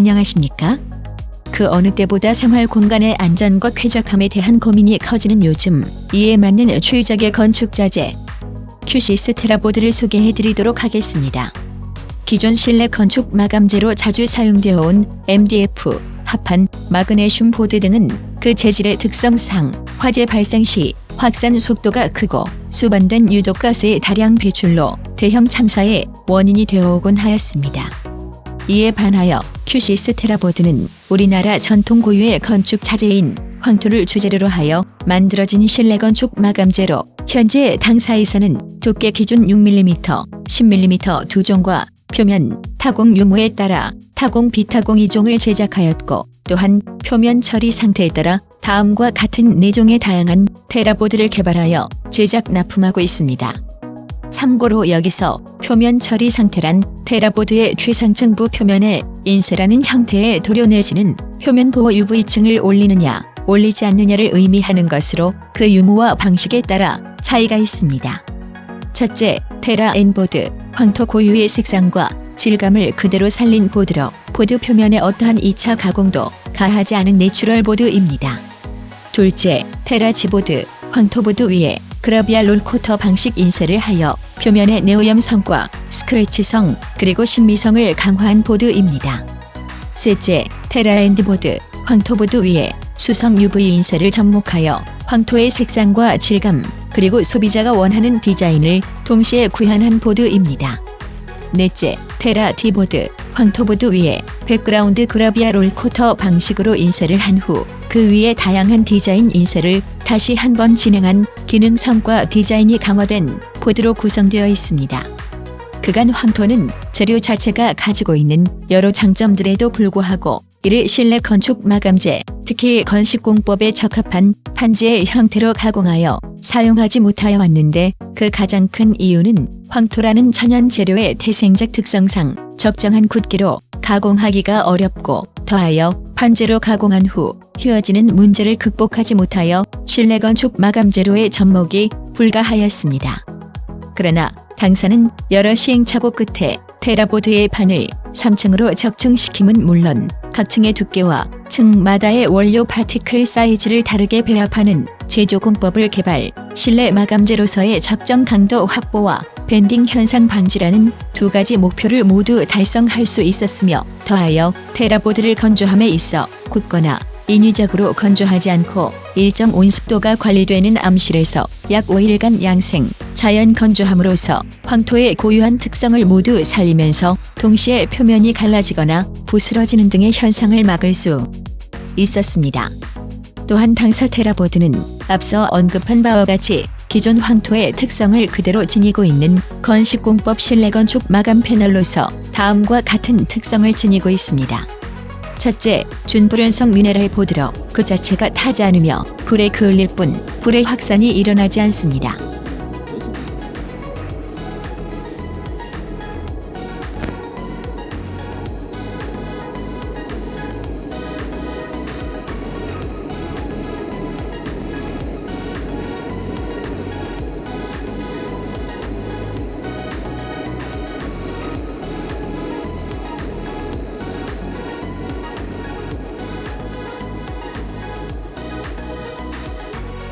안녕하십니까? 그 어느 때보다 생활 공간의 안전과 쾌적함에 대한 고민이 커지는 요즘, 이에 맞는 최적의 건축 자재 큐시스 테라보드를 소개해드리도록 하겠습니다. 기존 실내 건축 마감재로 자주 사용되어 온 MDF, 합판, 마그네슘 보드 등은 그 재질의 특성상 화재 발생 시 확산 속도가 크고 수반된 유독가스의 다량 배출로 대형 참사의 원인이 되어 오곤 하였습니다. 이에 반하여 큐시스 테라보드는 우리나라 전통 고유의 건축 자재인 황토를 주재료로 하여 만들어진 실내 건축 마감재로 현재 당사에서는 두께 기준 6mm, 10mm 두 종과 표면, 타공 유무에 따라 타공, 비타공 2종을 제작하였고, 또한 표면 처리 상태에 따라 다음과 같은 4종의 다양한 테라보드를 개발하여 제작 납품하고 있습니다. 참고로 여기서 표면 처리 상태란 테라보드의 최상층부 표면에 인쇄라는 형태의 도료 내지는 표면 보호 UV층을 올리느냐, 올리지 않느냐를 의미하는 것으로 그 유무와 방식에 따라 차이가 있습니다. 첫째, 테라 N보드, 황토 고유의 색상과 질감을 그대로 살린 보드로 보드 표면에 어떠한 2차 가공도 가하지 않은 내추럴 보드입니다. 둘째, 테라 G보드, 황토보드 위에 그라비아 롤코터 방식 인쇄를 하여 표면의 내오염성과 스크래치성 그리고 신미성을 강화한 보드입니다. 셋째, 테라 N보드, 황토보드 위에 수성 UV 인쇄를 접목하여 황토의 색상과 질감 그리고 소비자가 원하는 디자인을 동시에 구현한 보드입니다. 넷째, 테라 D보드, 황토보드 위에 백그라운드 그라비아 롤코터 방식으로 인쇄를 한 후 그 위에 다양한 디자인 인쇄를 다시 한 번 진행한 기능성과 디자인이 강화된 보드로 구성되어 있습니다. 그간 황토는 재료 자체가 가지고 있는 여러 장점들에도 불구하고 이를 실내 건축 마감재, 특히 건식공법에 적합한 판재의 형태로 가공하여 사용하지 못하여 왔는데 그 가장 큰 이유는 황토라는 천연 재료의 태생적 특성상 적정한 굵기로 가공하기가 어렵고 더하여 판재로 가공한 후 휘어지는 문제를 극복하지 못하여 실내 건축 마감재로의 접목이 불가하였습니다. 그러나 당사는 여러 시행착오 끝에 테라보드의 판을 3층으로 적중시킴은 물론 각 층의 두께와 층마다의 원료 파티클 사이즈를 다르게 배합하는 제조 공법을 개발, 실내 마감재로서의 적정 강도 확보와 밴딩 현상 방지라는 두 가지 목표를 모두 달성할 수 있었으며 더하여 테라보드를 건조함에 있어 굳거나 인위적으로 건조하지 않고 일정 온습도가 관리되는 암실에서 약 5일간 양생, 자연 건조함으로써 황토의 고유한 특성을 모두 살리면서 동시에 표면이 갈라지거나 부스러지는 등의 현상을 막을 수 있었습니다. 또한 당사 테라보드는 앞서 언급한 바와 같이 기존 황토의 특성을 그대로 지니고 있는 건식공법 실내 건축 마감 패널로서 다음과 같은 특성을 지니고 있습니다. 첫째, 준불연성 미네랄 보드로 그 자체가 타지 않으며 불에 그을릴 뿐 불의 확산이 일어나지 않습니다.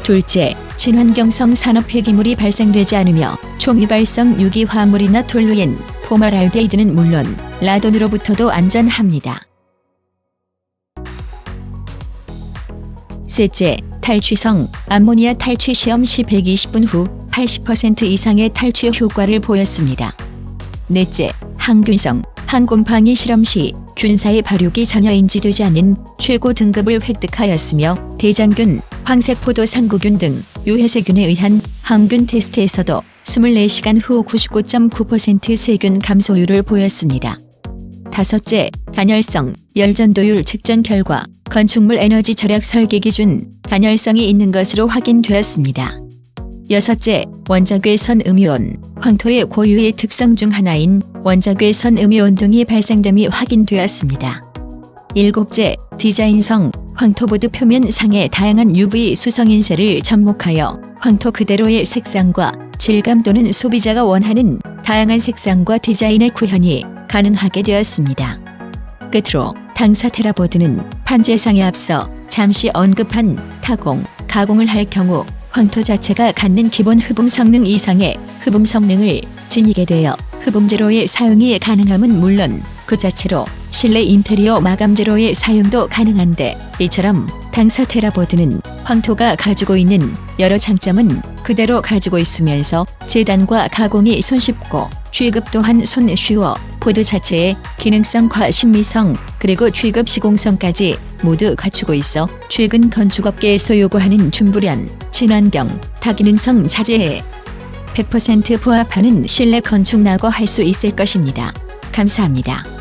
둘째, 친환경성 산업 폐기물이 발생되지 않으며 총유발성 유기화합물이나 톨루엔, 포말알데히드는 물론 라돈으로부터도 안전합니다. 셋째, 탈취성, 암모니아 탈취 시험 시 120분 후 80% 이상의 탈취 효과를 보였습니다. 넷째, 항균성, 항곰팡이 실험 시 균사의 발육이 전혀 인지되지 않는 최고 등급을 획득하였으며 대장균, 황색포도 상구균 등 유해세균에 의한 항균 테스트에서도 24시간 후 99.9% 세균 감소율을 보였습니다. 다섯째, 단열성, 열전도율 측정 결과 건축물 에너지 절약 설계 기준 단열성이 있는 것으로 확인되었습니다. 여섯째, 원자괴선 음이온, 황토의 고유의 특성 중 하나인 원자괴선 음이온 등이 발생됨이 확인되었습니다. 일곱째, 디자인성, 황토보드 표면상의 다양한 UV 수성 인쇄를 접목하여 황토 그대로의 색상과 질감 또는 소비자가 원하는 다양한 색상과 디자인의 구현이 가능하게 되었습니다. 끝으로 당사 테라보드는 판재상에 앞서 잠시 언급한 타공, 가공을 할 경우 황토 자체가 갖는 기본 흡음 성능 이상의 흡음 성능을 지니게 되어 흡음재료의 사용이 가능함은 물론 그 자체로 실내 인테리어 마감재료의 사용도 가능한데, 이처럼 당사 테라보드는 황토가 가지고 있는 여러 장점은 그대로 가지고 있으면서 재단과 가공이 손쉽고 취급 또한 손쉬워 보드 자체의 기능성과 신미성 그리고 취급 시공성까지 모두 갖추고 있어 최근 건축업계에서 요구하는 준불연, 친환경, 다기능성 자재에 100% 부합하는 실내 건축라고 할 수 있을 것입니다. 감사합니다.